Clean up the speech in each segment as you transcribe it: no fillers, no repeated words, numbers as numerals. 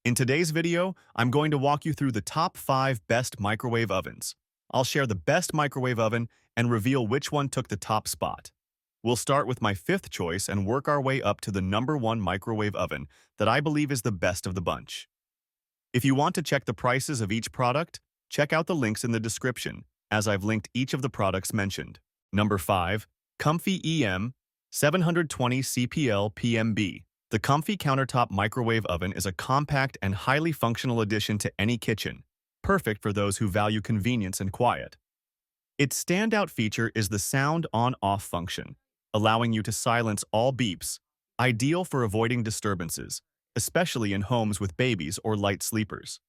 In today's video, I'm going to walk you through the top 5 best microwave ovens. I'll share the best microwave oven and reveal which one took the top spot. We'll start with my 5th choice and work our way up to the number 1 microwave oven that I believe is the best of the bunch. If you want to check the prices of each product, check out the links in the description, as I've linked each of the products mentioned. Number 5. Comfee EM720CPL-PMB. The Comfee countertop microwave oven is a compact and highly functional addition to any kitchen, perfect for those who value convenience and quiet. Its standout feature is the sound on-off function, allowing you to silence all beeps, ideal for avoiding disturbances, especially in homes with babies or light sleepers.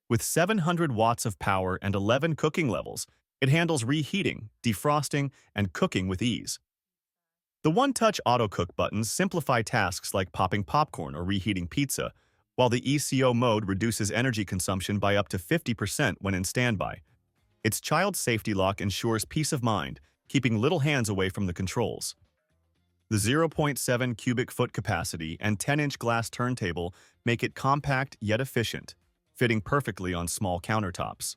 With 700 watts of power and 11 cooking levels, it handles reheating, defrosting, and cooking with ease. The one-touch auto-cook buttons simplify tasks like popping popcorn or reheating pizza, while the ECO mode reduces energy consumption by up to 50% when in standby. Its child safety lock ensures peace of mind, keeping little hands away from the controls. The 0.7 cubic foot capacity and 10-inch glass turntable make it compact yet efficient, fitting perfectly on small countertops.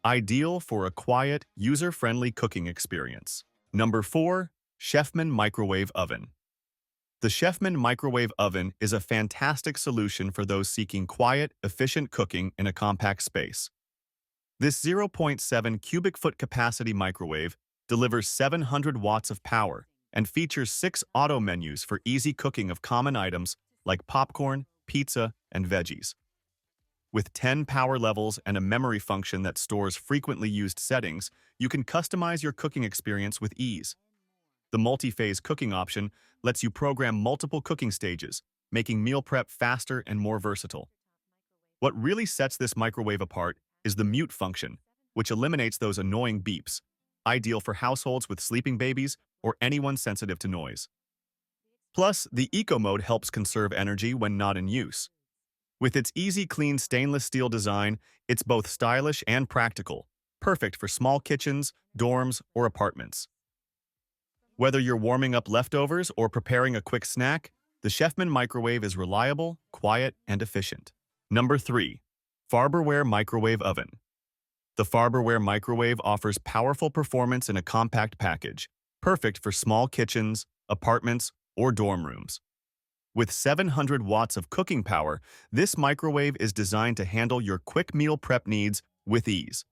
Ideal for a quiet, user-friendly cooking experience. Number 4. Chefman Microwave Oven. The Chefman Microwave Oven is a fantastic solution for those seeking quiet, efficient cooking in a compact space. This 0.7 cubic foot capacity microwave delivers 700 watts of power and features 6 auto menus for easy cooking of common items like popcorn, pizza, and veggies. With 10 power levels and a memory function that stores frequently used settings, you can customize your cooking experience with ease. The multi-phase cooking option lets you program multiple cooking stages, making meal prep faster and more versatile. What really sets this microwave apart is the mute function, which eliminates those annoying beeps, ideal for households with sleeping babies or anyone sensitive to noise. Plus, the eco mode helps conserve energy when not in use. With its easy clean stainless steel design, it's both stylish and practical, perfect for small kitchens, dorms, or apartments. Whether you're warming up leftovers or preparing a quick snack, the Chefman microwave is reliable, quiet, and efficient. Number 3. Farberware Microwave Oven. The Farberware microwave offers powerful performance in a compact package, perfect for small kitchens, apartments, or dorm rooms. With 700 watts of cooking power, this microwave is designed to handle your quick meal prep needs with ease.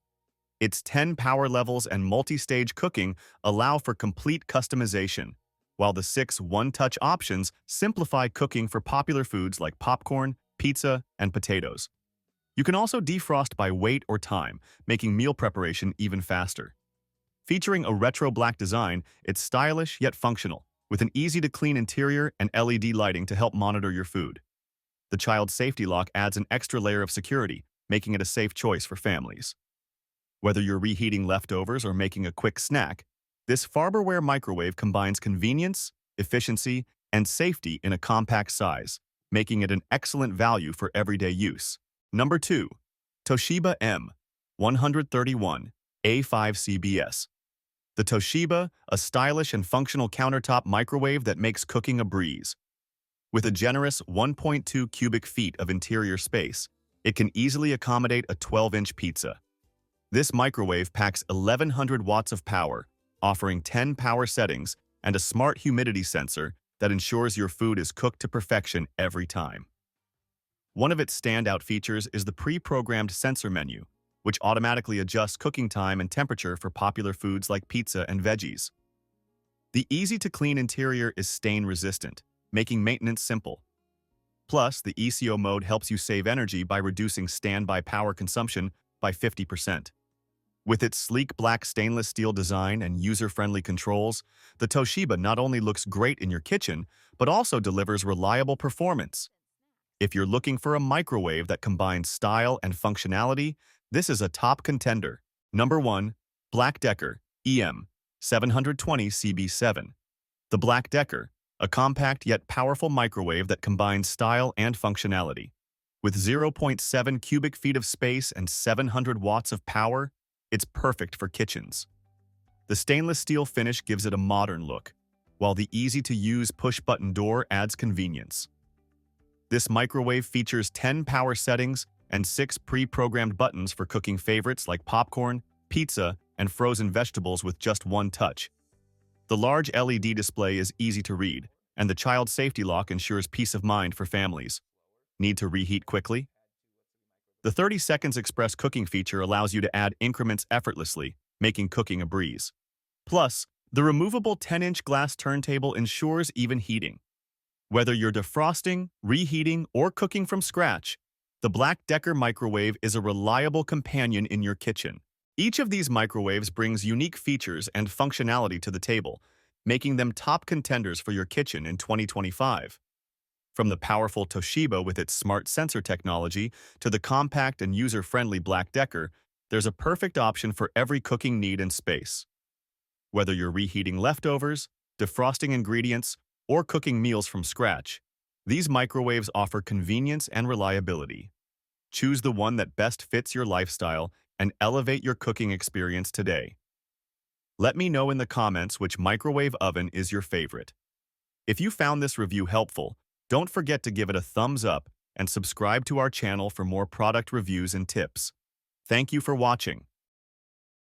Its 10 power levels and multi-stage cooking allow for complete customization, while the 6 one-touch options simplify cooking for popular foods like popcorn, pizza, and potatoes. You can also defrost by weight or time, making meal preparation even faster. Featuring a retro black design, it's stylish yet functional, with an easy-to-clean interior and LED lighting to help monitor your food. The child safety lock adds an extra layer of security, making it a safe choice for families. Whether you're reheating leftovers or making a quick snack, this Farberware microwave combines convenience, efficiency, and safety in a compact size, making it an excellent value for everyday use. Number 2. TOSHIBA M131A5CBS. The TOSHIBA, a stylish and functional countertop microwave that makes cooking a breeze. With a generous 1.2 cubic feet of interior space, it can easily accommodate a 12-inch pizza. This microwave packs 1,100 watts of power, offering 10 power settings and a smart humidity sensor that ensures your food is cooked to perfection every time. One of its standout features is the pre-programmed sensor menu, which automatically adjusts cooking time and temperature for popular foods like pizza and veggies. The easy-to-clean interior is stain-resistant, making maintenance simple. Plus, the ECO mode helps you save energy by reducing standby power consumption by 50%. With its sleek black stainless steel design and user-friendly controls, the TOSHIBA not only looks great in your kitchen, but also delivers reliable performance. If you're looking for a microwave that combines style and functionality, this is a top contender. Number 1. BLACK+DECKER EM720CB7. The BLACK+DECKER, a compact yet powerful microwave that combines style and functionality. With 0.7 cubic feet of space and 700 watts of power, it's perfect for kitchens. The stainless steel finish gives it a modern look, while the easy-to-use push-button door adds convenience. This microwave features 10 power settings and 6 pre-programmed buttons for cooking favorites like popcorn, pizza, and frozen vegetables with just one touch. The large LED display is easy to read, and the child safety lock ensures peace of mind for families. Need to reheat quickly? The 30 seconds express cooking feature allows you to add increments effortlessly, making cooking a breeze. Plus, the removable 10-inch glass turntable ensures even heating. Whether you're defrosting, reheating, or cooking from scratch, the BLACK+DECKER microwave is a reliable companion in your kitchen. Each of these microwaves brings unique features and functionality to the table, making them top contenders for your kitchen in 2025. From the powerful TOSHIBA with its smart sensor technology to the compact and user-friendly BLACK+DECKER, there's a perfect option for every cooking need and space. Whether you're reheating leftovers, defrosting ingredients, or cooking meals from scratch, these microwaves offer convenience and reliability. Choose the one that best fits your lifestyle and elevate your cooking experience today. Let me know in the comments which microwave oven is your favorite. If you found this review helpful, don't forget to give it a thumbs up and subscribe to our channel for more product reviews and tips. Thank you for watching.